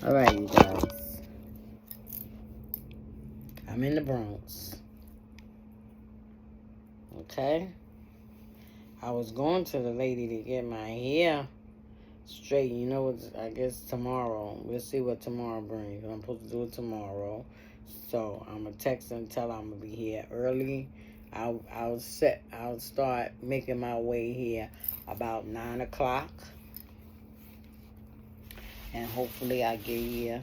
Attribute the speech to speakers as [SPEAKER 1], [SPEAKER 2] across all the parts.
[SPEAKER 1] Alright, you guys. I'm in the Bronx. Okay? I was going to the lady to get my hair straight. You know what? I guess tomorrow. We'll see what tomorrow brings. I'm supposed to do it tomorrow. So I'm going to text her and tell her I'm going to be here early. I'll start making my way here about 9 o'clock. And hopefully I get here.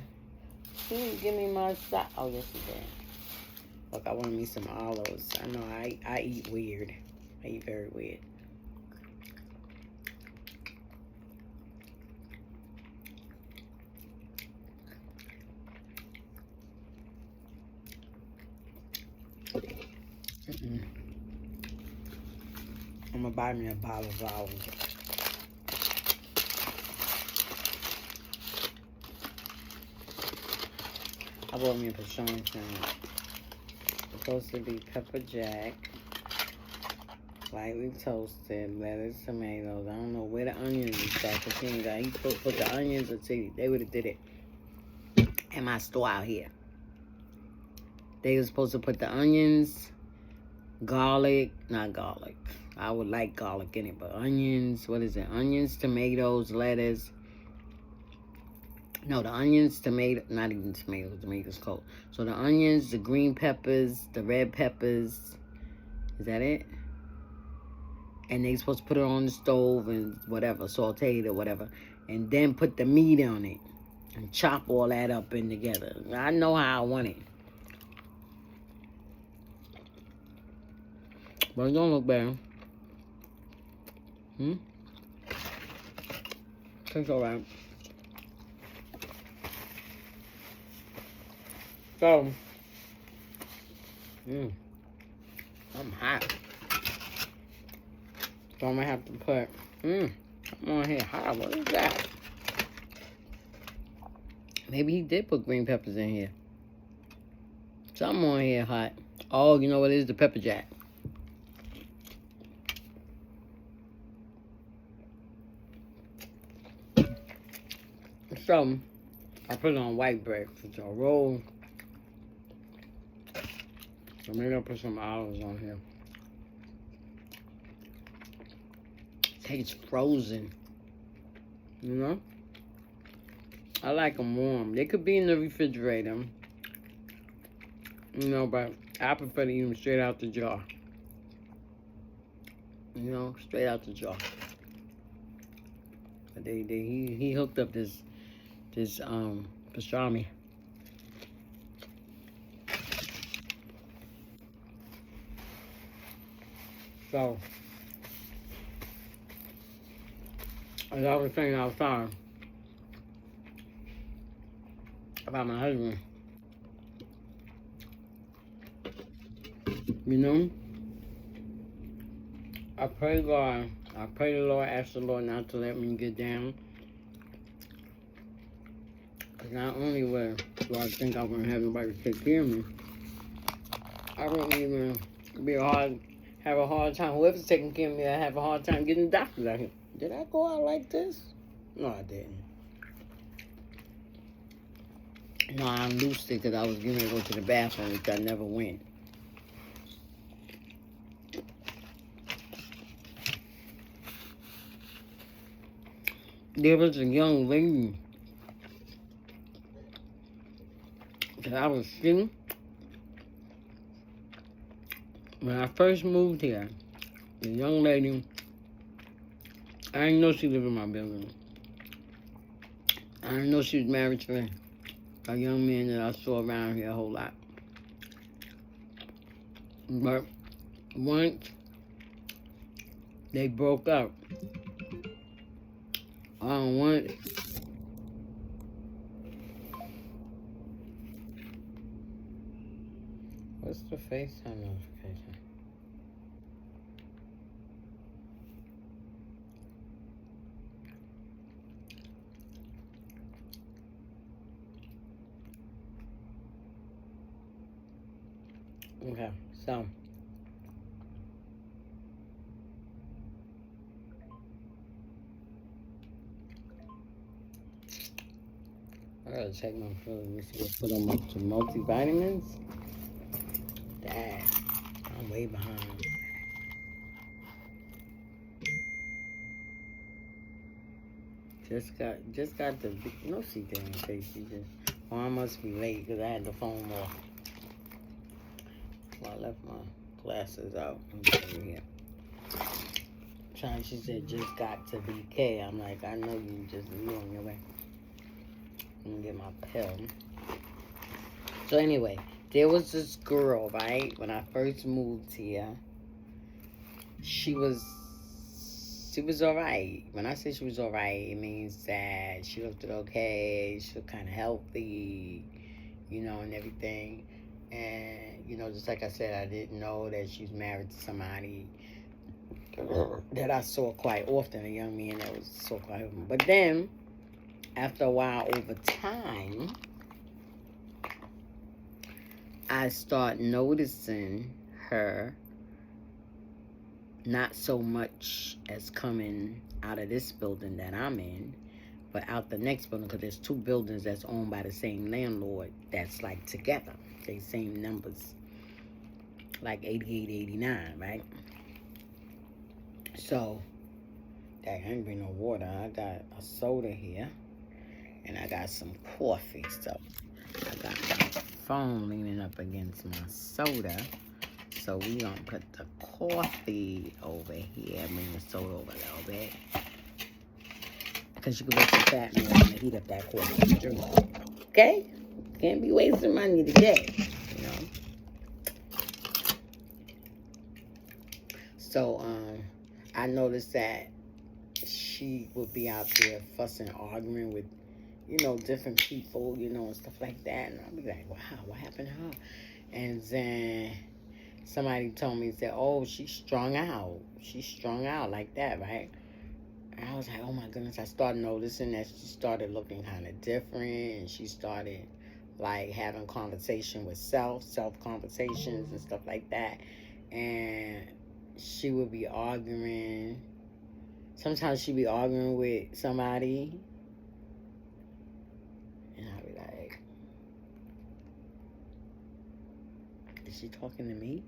[SPEAKER 1] She didn't give me my shot. Oh, yes, she did. Look, I want me some olives. I know I eat weird. I eat very weird. I'm gonna buy me a bottle of olives. I bought me a Patron sandwich. Supposed to be pepper jack, lightly toasted, lettuce, tomatoes. I don't know where the onions is at. He put the onions or tea. They would have did it in my store out here. They were supposed to put the onions, garlic, not garlic. I would like garlic in it, but onions, what is it? Onions, tomatoes, lettuce. No, the onions, tomato, not even tomatoes. Tomatoes cold. So the onions, the green peppers, the red peppers. Is that it? And they supposed to put it on the stove and whatever, saute it or whatever. And then put the meat on it. And chop all that up in together. I know how I want it. But it don't look bad. Tastes alright. So, I'm hot. So I'm gonna have to put, I'm on here hot. What is that? Maybe he did put green peppers in here. Something on here hot. Oh, you know what it is? The pepper jack. So, I put it on white bread. It's a roll. So maybe I'll put some olives on here. Tastes frozen. You know? I like them warm. They could be in the refrigerator. You know, but I prefer to eat them straight out the jar. You know, straight out the jar. But he hooked up this pastrami. So, as I was saying outside about my husband, you know, I pray God, I pray the Lord, ask the Lord not to let me get down. Because not only do I think I wouldn't have nobody to take care of me, I wouldn't even have a hard time. Whoever's taking care of me, I have a hard time getting doctors out here. Did I go out like this? No, I didn't. No, I loosed it because I was going to go to the bathroom, which I never went. There was a young lady that I was seeing when I first moved here. The young lady, I didn't know she lived in my building. I didn't know she was married to a young man that I saw around here a whole lot. But once they broke up, what's the FaceTime notification? Okay, so gotta check my food. Let me see what put on my multivitamins. Dang, I'm way behind. Just got the no, she didn't say she just. Oh, I must be late because I had the phone off. Well, I left my glasses out. I'm here. She said just got to BK. I'm like, I know you on your way. Let me get my pill. So anyway, there was this girl, right? When I first moved here, she was alright. When I say she was alright, it means that she looked okay. She looked kind of healthy, and everything. And, just like I said, I didn't know that she's married to somebody that I saw quite often, a young man that was so quite often. But then, after a while, over time, I start noticing her not so much as coming out of this building that I'm in, but out the next building, because there's two buildings that's owned by the same landlord that's like together. They same numbers, like 88, 89, right? So, there ain't been no water. I got a soda here, and I got some coffee. So, I got my phone leaning up against my soda. So, we gonna put the coffee over here, bring the soda over a little bit. Because you can make some fat man to heat up that coffee. Okay? Can't be wasting money today, So, I noticed that she would be out there fussing, arguing with, different people, and stuff like that. And I'd be like, wow, what happened to her? And then somebody told me, said, oh, she's strung out. She's strung out like that, right? And I was like, oh my goodness. I started noticing that she started looking kind of different. And she started, like, having conversation with self conversations and stuff like that. And she would be arguing. Sometimes she'd be arguing with somebody. And I'd be like, is she talking to me?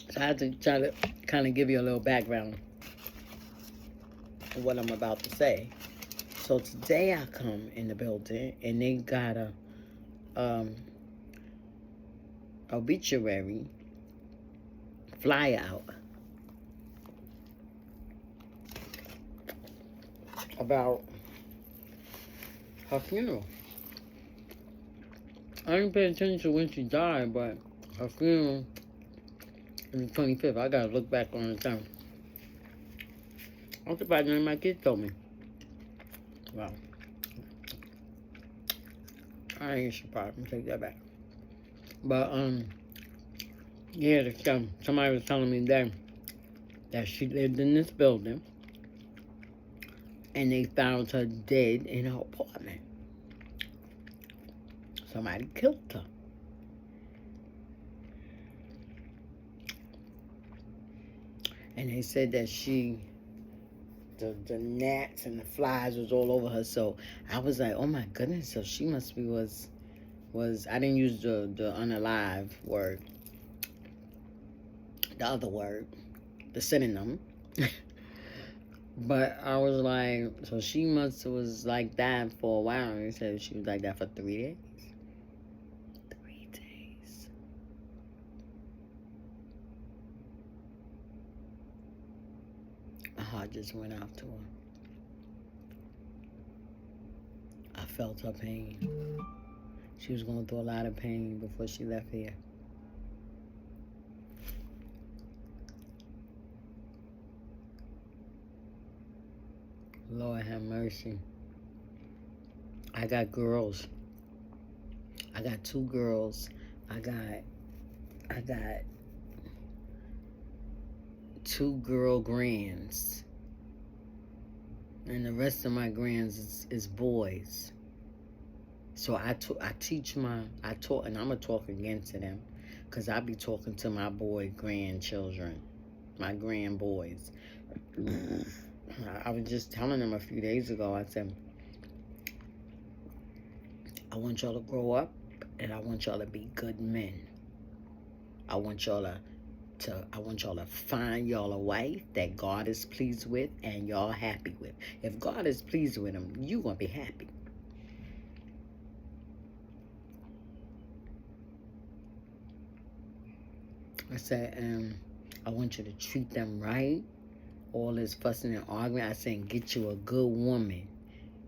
[SPEAKER 1] So I had to try to kind of give you a little background of what I'm about to say. So today I come in the building and they got a obituary flyer out about her funeral. I didn't pay attention to when she died, but her funeral is the 25th. I gotta look back on the time. I'm surprised none of my kids told me. Wow. I ain't surprised. I'm gonna take that back. But, yeah, somebody was telling me that she lived in this building and they found her dead in her apartment. Somebody killed her. And they said that the gnats and the flies was all over her. So I was like, oh my goodness, so she must be was I didn't use the unalive word. The other word, the synonym. But I was like, so she must was like that for a while. And they said she was like that for 3 days. 3 days. My heart just went out to her. I felt her pain. She was going through a lot of pain before she left here. Lord have mercy. I got girls. I got 2 girls. I got 2 girl grands. And the rest of my grands is boys. So I taught, and I'm going to talk again to them. Because I be talking to my boy grandchildren. My grand boys. I was just telling them a few days ago, I said, I want y'all to grow up, and I want y'all to be good men. I want y'all to find y'all a wife that God is pleased with and y'all happy with. If God is pleased with them, you gonna be happy. I said, I want you to treat them right. All this fussing and arguing, I said, get you a good woman.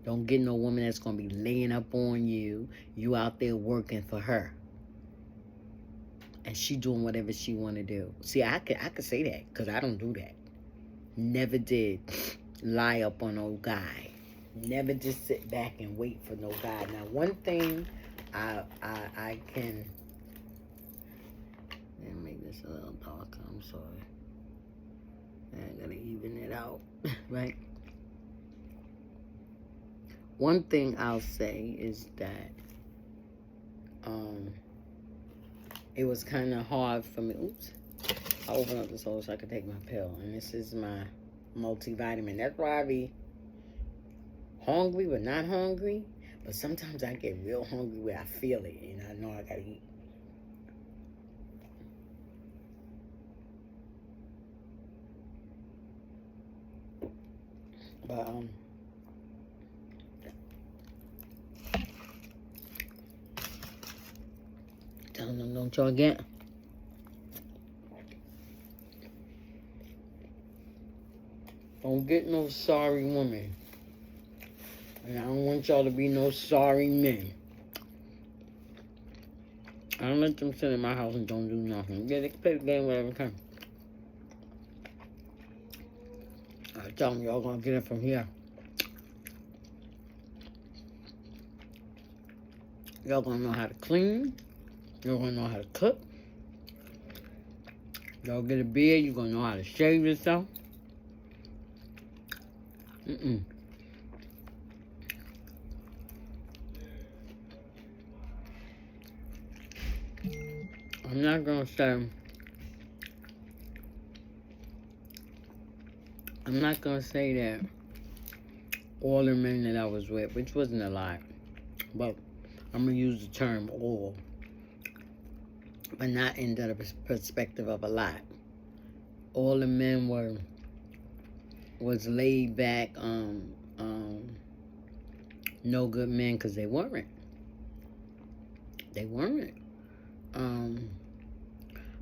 [SPEAKER 1] Don't get no woman that's going to be laying up on you. You out there working for her. And she doing whatever she want to do. See, I could say that because I don't do that. Never did lie up on no guy. Never just sit back and wait for no guy. Now, one thing I can... Let me make this a little darker. I'm sorry. I gotta even it out, right? One thing I'll say is that it was kind of hard for me. Oops. I opened up this hole so I could take my pill. And this is my multivitamin. That's why I be hungry but not hungry. But sometimes I get real hungry where I feel it and I know I gotta eat. But telling them, don't y'all don't get no sorry woman. And I don't want y'all to be no sorry men. I don't let them sit in my house and don't do nothing. Yeah, they can play the game whatever time. I tell them y'all gonna get it from here. Y'all gonna know how to clean. Y'all gonna know how to cook. Y'all get a beard, you're gonna know how to shave yourself. I'm not gonna say that all the men that I was with, which wasn't a lot, but I'm gonna use the term all, but not in the perspective of a lot. All the men was laid back, no good men, because they weren't. They weren't.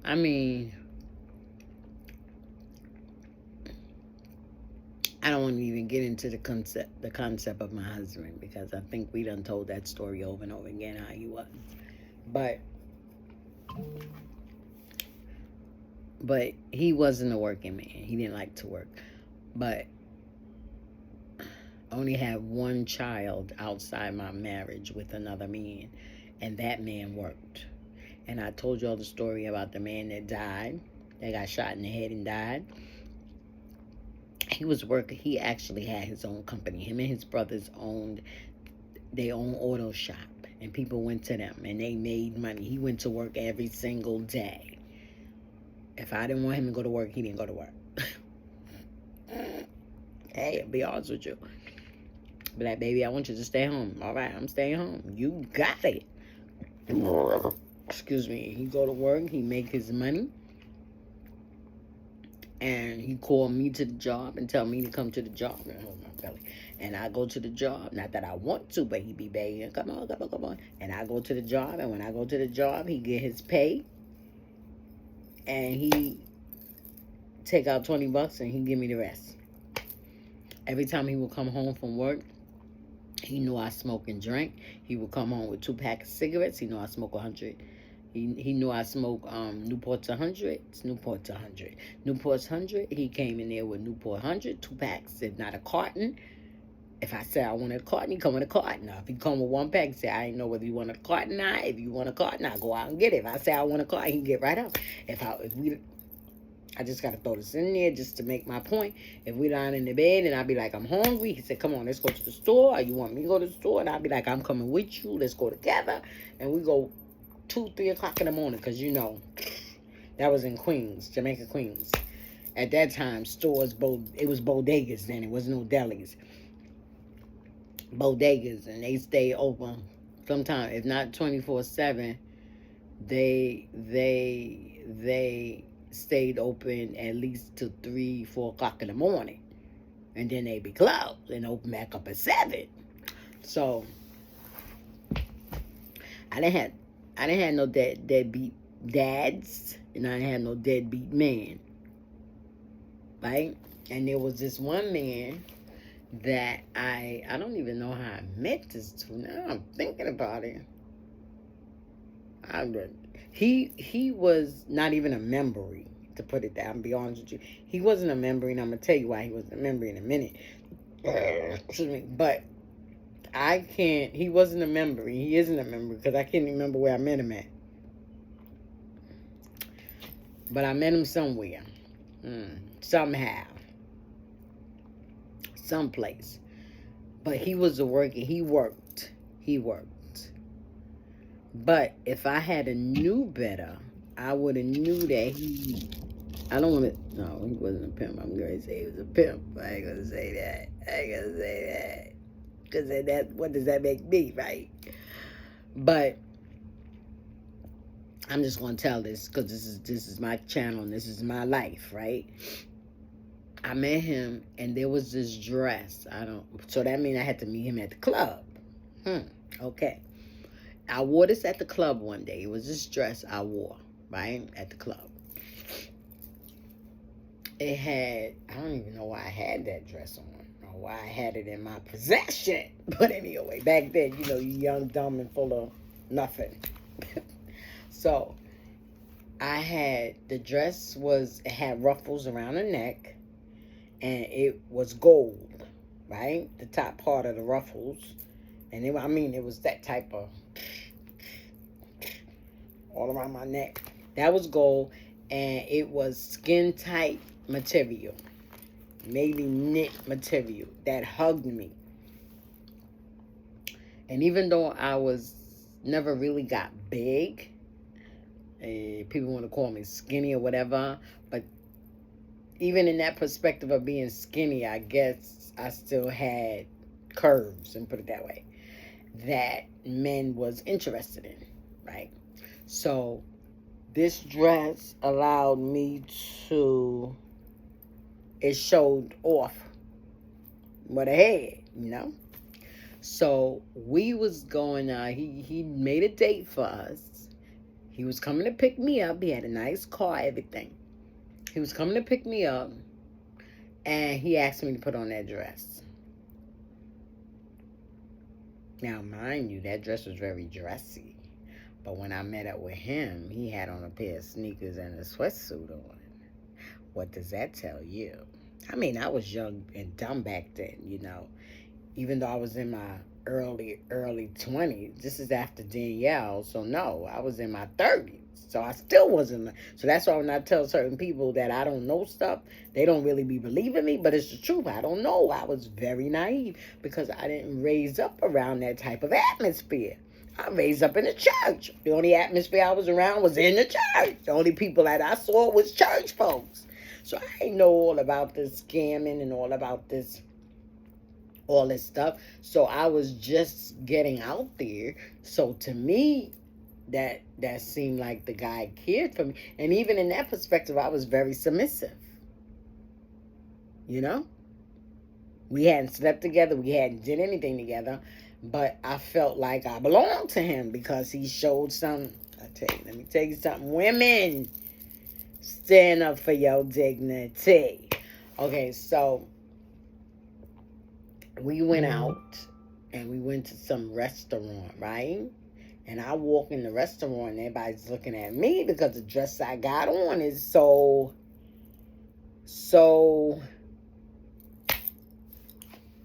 [SPEAKER 1] I mean, I don't want to even get into the concept of my husband, because I think we done told that story over and over again how he was. But he wasn't a working man. He didn't like to work. But I only had one child outside my marriage with another man, and that man worked. And I told y'all the story about the man that died, that got shot in the head and died. He was working. He actually had his own company. Him and his brothers owned their own auto shop, and people went to them, and they made money. He went to work every single day. If I didn't want him to go to work, he didn't go to work. Hey, I'll be honest with you. Be like, baby, I want you to stay home. All right, I'm staying home. You got it. Excuse me. He go to work. He make his money. And he called me to the job and tell me to come to the job. And I go to the job. Not that I want to, but he be begging, come on. And I go to the job. And when I go to the job, he get his pay. And he take out $20 and he give me the rest. Every time he would come home from work, he knew I smoke and drink. He would come home with 2 packs of cigarettes. He knew I smoke 100. He knew I smoke Newport's 100. Newport's 100. Newport's 100. He came in there with Newport 100, 2 packs, if not a carton. If I say I want a carton, he come with a carton. Now, if he come with 1 pack, say I ain't know whether you want a carton or not. If you want a carton, I go out and get it. If I say I want a carton, he can get right up. I just got to throw this in there just to make my point. If we lying in the bed and I be like, I'm hungry, he said, come on, let's go to the store. Or you want me to go to the store? And I'll be like, I'm coming with you. Let's go together. And we go 2, 3 o'clock in the morning, because, you know, that was in Queens, Jamaica, Queens. At that time, stores, it was bodegas then. It was no delis. Bodegas, and they stay open. Sometimes, if not 24/7, they stayed open at least till 3, 4 o'clock in the morning, and then they be closed and open back up at 7. So I didn't have no deadbeat dads, and I didn't have no deadbeat men, right? And there was this one man that I don't even know how I met this to. Now I'm thinking about it. He was not even a member, to put it down. Be honest with you, he wasn't a member, and I'm gonna tell you why he wasn't a member in a minute. Excuse me, but I can't. He wasn't a member. He isn't a member because I can't remember where I met him at. But I met him somewhere, somehow, someplace. But he was a worker. He worked. But if I had a knew better, I would have knew that he. I don't want to. No, he wasn't a pimp. I'm going to say he was a pimp. I ain't going to say that. Because that, what does that make me, right? But I'm just going to tell this because this is my channel and this is my life, right? I met him and there was this dress. So that means I had to meet him at the club. Okay. I wore this at the club one day. It was this dress I wore, right? At the club. It had, I don't even know why I had that dress on. Or why I had it in my possession. But anyway, back then, you young, dumb, and full of nothing. So, the dress it had ruffles around the neck. And it was gold, right? The top part of the ruffles. And it was that type of, all around my neck. That was gold. And it was skin tight material. Maybe knit material that hugged me. And even though I never really got big, people want to call me skinny or whatever, but even in that perspective of being skinny, I guess I still had curves, and put it that way, that men was interested in, right? So this dress allowed me to, it showed off what I had, So we was going, he made a date for us. He was coming to pick me up. He had a nice car, everything. He was coming to pick me up, and he asked me to put on that dress. Now, mind you, that dress was very dressy. But when I met up with him, he had on a pair of sneakers and a sweatsuit on. What does that tell you? I was young and dumb back then, Even though I was in my early 20s. This is after Danielle, so no, I was in my 30s. So I still wasn't. So that's why when I tell certain people that I don't know stuff, they don't really be believing me, but it's the truth. I don't know. I was very naive because I didn't raise up around that type of atmosphere. I raised up in the church. The only atmosphere I was around was in the church. The only people that I saw was church folks. So I didn't know all about this scamming and all about this, all this stuff. So I was just getting out there. So to me, that seemed like the guy cared for me. And even in that perspective, I was very submissive. We hadn't slept together. We hadn't did anything together. But I felt like I belonged to him because he showed some. Let me tell you something. Women, stand up for your dignity. Okay, so we went out and we went to some restaurant, right? And I walk in the restaurant and everybody's looking at me because the dress I got on is so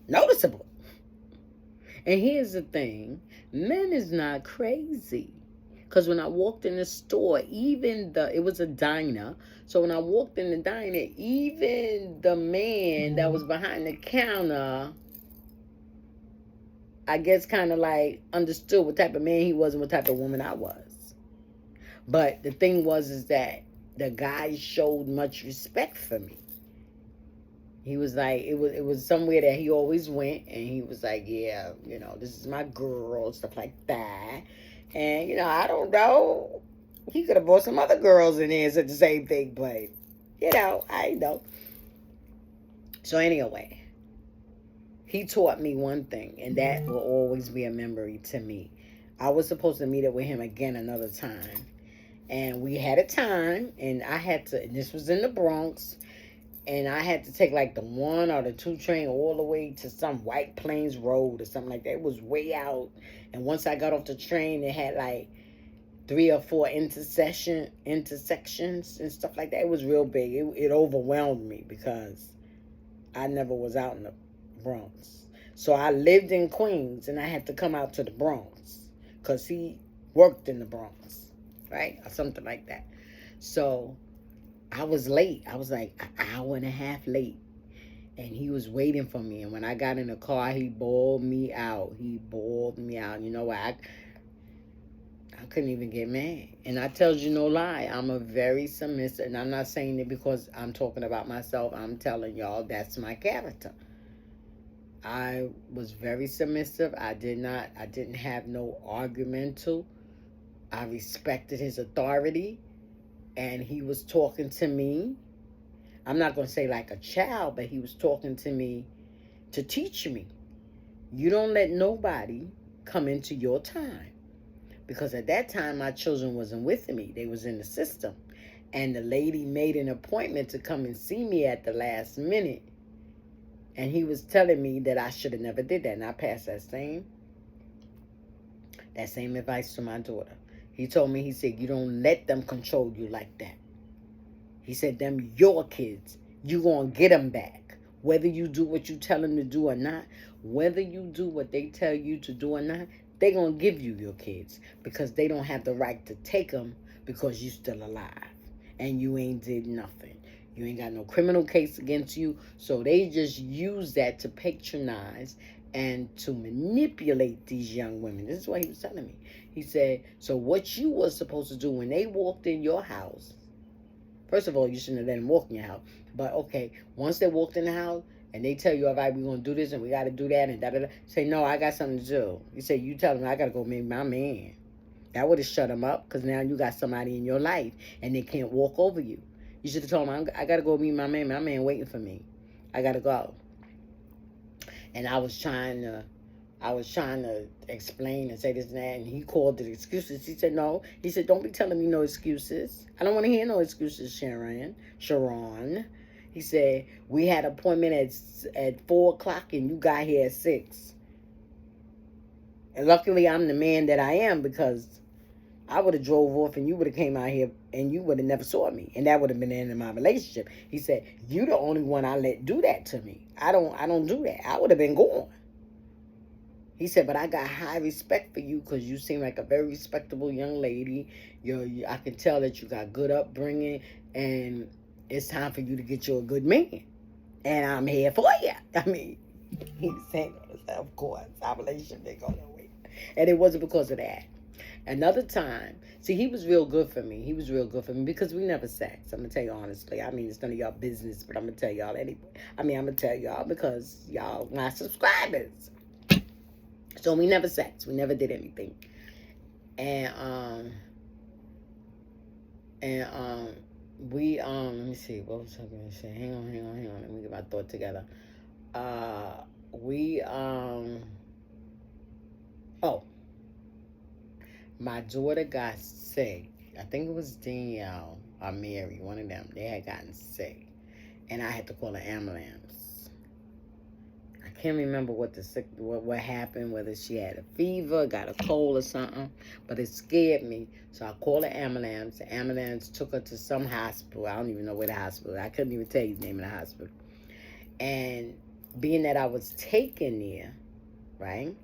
[SPEAKER 1] noticeable. And here's the thing. Men is not crazy. Because when I walked in the store, it was a diner. So when I walked in the diner, even the man that was behind the counter, I guess kind of like understood what type of man he was and what type of woman I was. But the thing is that the guy showed much respect for me. He was like, it was somewhere that he always went, and he was like, yeah, this is my girl, stuff like that. And I don't know. He could have brought some other girls in there and said the same thing, but I know. So anyway, he taught me one thing, and that will always be a memory to me. I was supposed to meet up with him again another time, and we had a time, and I had to. And this was in the Bronx. And I had to take like the 1 or the 2 train all the way to some White Plains Road or something like that. It was way out. And once I got off the train, it had like 3 or 4 intersections and stuff like that. It was real big. It overwhelmed me because I never was out in the Bronx. So I lived in Queens and I had to come out to the Bronx because he worked in the Bronx, right? Or something like that. So I was late. I was like an hour and a half late. And he was waiting for me. And when I got in the car, he bawled me out. He bawled me out. You know what? I couldn't even get mad. And I tell you no lie. I'm a very submissive. And I'm not saying it because I'm talking about myself. I'm telling y'all that's my character. I was very submissive. I didn't have no argumental. I respected his authority. And he was talking to me. I'm not going to say like a child, but he was talking to me to teach me. You don't let nobody come into your time. Because at that time, my children wasn't with me. They was in the system. And the lady made an appointment to come and see me at the last minute. And he was telling me that I should have never did that. And I passed that same advice to my daughter. He told me, he said, you don't let them control you like that. He said, them your kids. You going to get them back. Whether you do what you tell them to do or not, whether you do what they tell you to do or not, they going to give you your kids because they don't have the right to take them because you still alive and you ain't did nothing. You ain't got no criminal case against you. So they just use that to patronize and to manipulate these young women. This is what he was telling me. He said, so what you was supposed to do when they walked in your house, first of all, you shouldn't have let them walk in your house. But okay, once they walked in the house and they tell you, all right, we're going to do this and we got to do that and da-da-da. Say, no, I got something to do. You say, you tell them I got to go meet my man. That would have shut them up because now you got somebody in your life and they can't walk over you. You should have told them, I got to go meet my man. My man waiting for me. I got to go. And I was trying to explain and say this and that, and he called it excuses. He said, no. He said, don't be telling me no excuses. I don't want to hear no excuses, Sharon. He said, we had an appointment at 4 o'clock, and you got here at 6. And luckily, I'm the man that I am because I would have drove off, and you would have came out here, and you would have never saw me, and that would have been the end of my relationship. He said, you the only one I let do that to me. I don't do that. I would have been gone. He said, but I got high respect for you because you seem like a very respectable young lady. I can tell that you got good upbringing, and it's time for you to get you a good man. And I'm here for you. I mean, he's saying, of course, our relationship didn't go nowhere. And it wasn't because of that. Another time, see, he was real good for me. He was real good for me because we never sex. I'm going to tell you honestly. I mean, it's none of y'all business, but I'm going to tell y'all anyway. I mean, I'm going to tell y'all because y'all my subscribers. So we never sex. We never did anything. And we let me see, what was I gonna say? Hang on. Let me get my thought together. My daughter got sick. I think it was Danielle or Mary, one of them. They had gotten sick. And I had to call an ambulance. I can't remember what happened, whether she had a fever, got a cold or something, but it scared me. So I called the ambulance. The ambulance took her to some hospital. I don't even know where the hospital. I couldn't even tell you the name of the hospital. And being that I was taken there, right,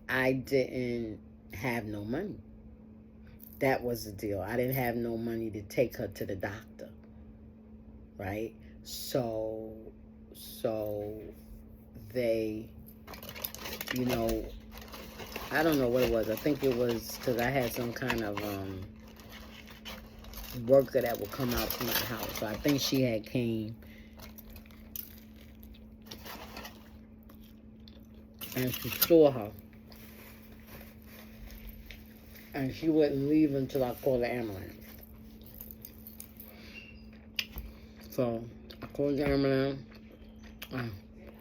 [SPEAKER 1] I didn't have no money. That was the deal. I didn't have no money to take her to the doctor, right? So they, I don't know what it was. I think it was because I had some kind of worker that would come out to my house. So I think she had came and she saw her. And she wouldn't leave until I called the ambulance. So I called the ambulance.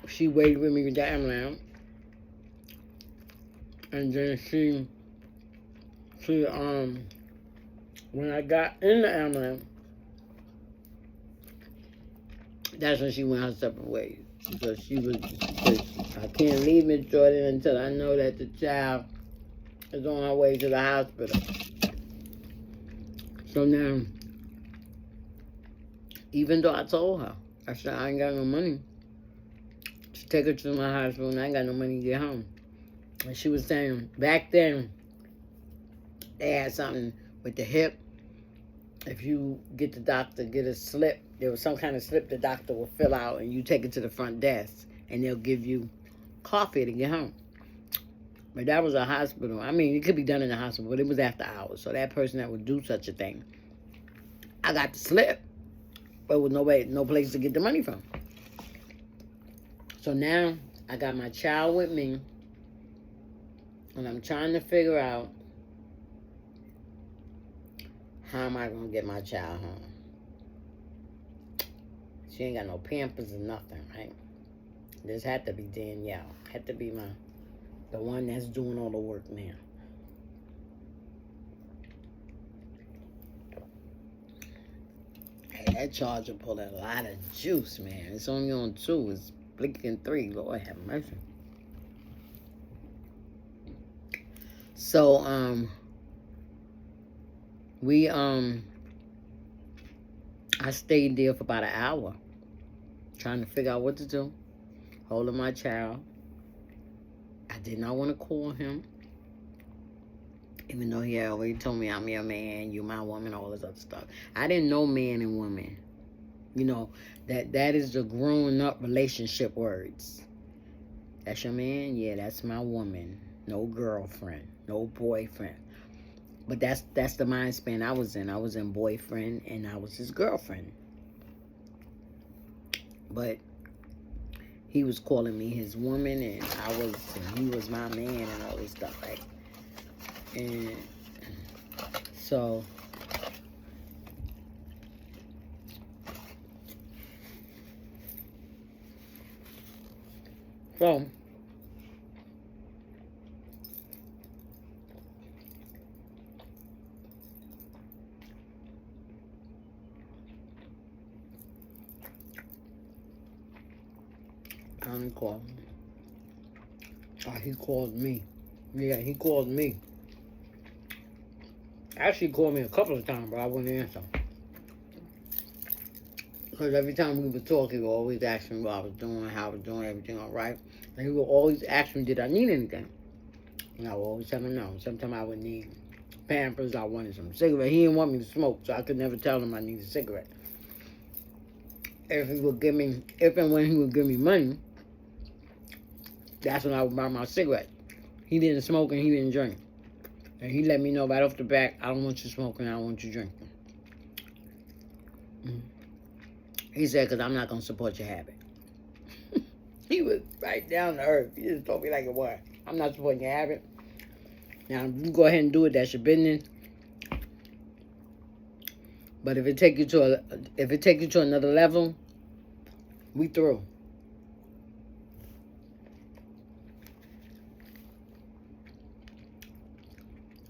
[SPEAKER 1] She waited with me with the ambulance. And then when I got in the ambulance, that's when she went her separate ways. Because I can't leave Miss Jordan until I know that the child is on her way to the hospital. So now, even though I told her, I said I ain't got no money to take her to my hospital and I ain't got no money to get home. And she was saying, back then, they had something with the hip. If you get the doctor, get a slip, there was some kind of slip the doctor will fill out and you take it to the front desk and they'll give you coffee to get home. But that was a hospital. I mean, it could be done in the hospital, but it was after hours. So that person that would do such a thing, I got the slip, but with no place to get the money from. So now I got my child with me, and I'm trying to figure out how am I going to get my child home. She ain't got no Pampers or nothing, right? This had to be Danielle. Had to be the one that's doing all the work now. Hey, that charger pulled a lot of juice, man. It's only on 2. It's blinking 3. Lord have mercy. So, I stayed there for about an hour trying to figure out what to do, holding my child. I did not want to call him, even though he had already told me, I'm your man, you my woman, all this other stuff. I didn't know man and woman. You know, that is the growing up relationship words. That's your man? Yeah, that's my woman. No girlfriend, no boyfriend. But that's the mind span I was in. I was in boyfriend and I was his girlfriend. But he was calling me his woman and he was my man and all this stuff, right? And so he called me. He called me. Yeah, he called me. Actually, he called me a couple of times, but I wouldn't answer. Because every time we would talk, he would always ask me what I was doing, how I was doing, everything all right. And he would always ask me, did I need anything? And I would always tell him no. Sometimes I would need Pampers, I wanted some cigarette. He didn't want me to smoke, so I could never tell him I needed a cigarette. If and when he would give me money, that's when I would buy my cigarette. He didn't smoke and he didn't drink. And he let me know right off the back, I don't want you smoking, I don't want you drinking. He said, because I'm not going to support your habit. He was right down to earth. He just told me like it was. I'm not supporting your habit. Now, you go ahead and do it, that's your business. But if it take you to another level, we through.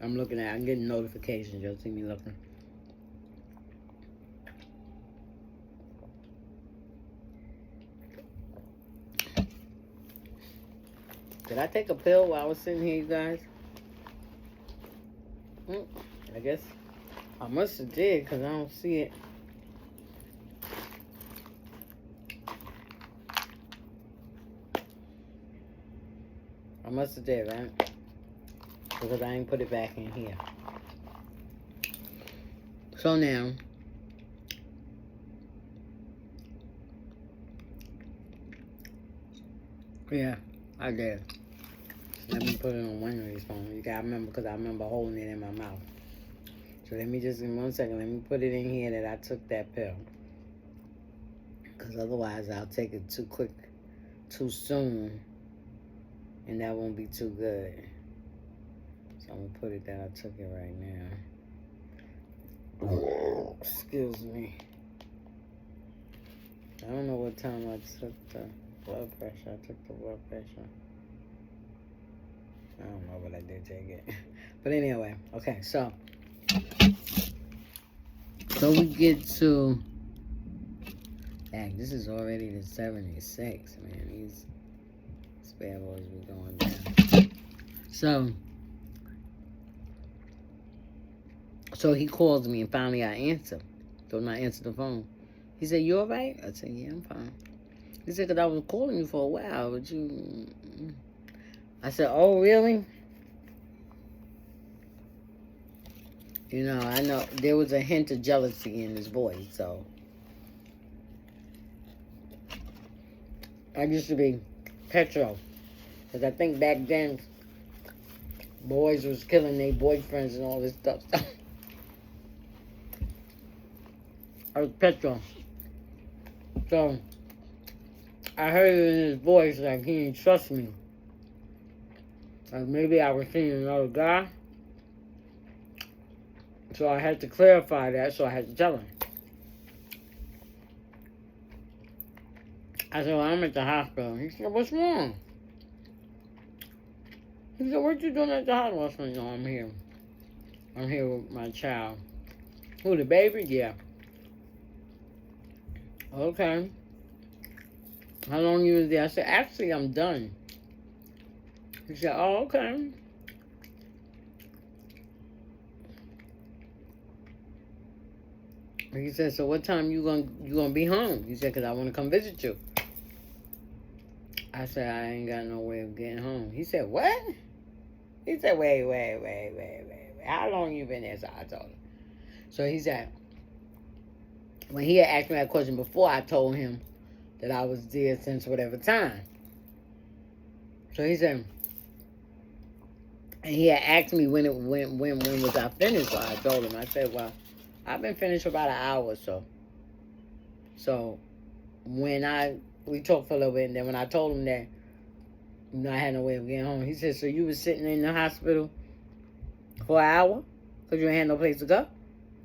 [SPEAKER 1] I'm getting notifications. You'll see me looking. Did I take a pill while I was sitting here, you guys? I guess I must have did, because I don't see it. I must have did, right? Because I ain't put it back in here. So now, yeah, I did. Let me put it on one of these phones. You gotta remember, because I remember holding it in my mouth. So let me just, in 1 second, let me put it in here that I took that pill. Because otherwise I'll take it too quick, too soon. And that won't be too good. So I'm going to put it that I took it right now. Excuse me. I don't know what time I took the blood pressure. I took the blood pressure. I don't know what I did take it. But anyway, okay, so we get to, dang, this is already the 76, man. These spare boys be going down. So he calls me and finally I answer. Don't I answer the phone. He said, "You all right?" I said, "Yeah, I'm fine." He said, "Because I was calling you for a while, but you..." I said, "Oh, really?" You know, I know there was a hint of jealousy in his voice, so. I used to be petro. Because I think back then, boys was killing their boyfriends and all this stuff. I was petro. So, I heard it in his voice like he didn't trust me. Like maybe I was seeing another guy. So I had to clarify that, so I had to tell him. I said, "Well, I'm at the hospital." He said, "What's wrong?" He said, "What you doing at the hospital?" I said, "No, I'm here. I'm here with my child." "Who, the baby?" "Yeah." "Okay. How long you was there?" I said, "Actually, I'm done." He said, "Oh, okay." He said, "So what time you gonna be home?" He said, "Because I want to come visit you." I said, "I ain't got no way of getting home." He said, "What?" He said, wait. How long you been there?" So I told him. So he said, when he had asked me that question before, I told him that I was there since whatever time. So he said, and he had asked me when was I finished. So I told him. I said, "Well, I've been finished for about an hour or so." So when we talked for a little bit, and then when I told him that, you know, I had no way of getting home, he said, "So you was sitting in the hospital for an hour because you ain't had no place to go?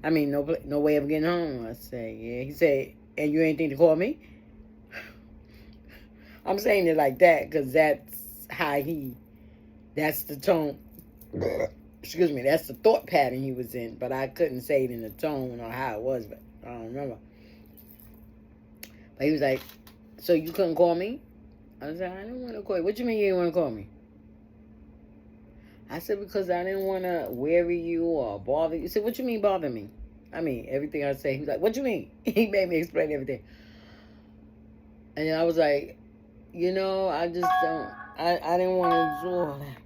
[SPEAKER 1] I mean, no way of getting home." I said, "Yeah." He said, "And you ain't think to call me?" I'm saying it like that because that's the tone. Excuse me, that's the thought pattern he was in, but I couldn't say it in the tone or how it was, but I don't remember. But he was like, "So you couldn't call me?" I said, "I didn't want to call you." "What you mean you didn't want to call me?" I said, "Because I didn't want to worry you or bother you." He said, "What you mean bother me?" I mean, everything I say. He was like, "What you mean?" He made me explain everything. And then I was like, I just don't, I didn't want to do all that.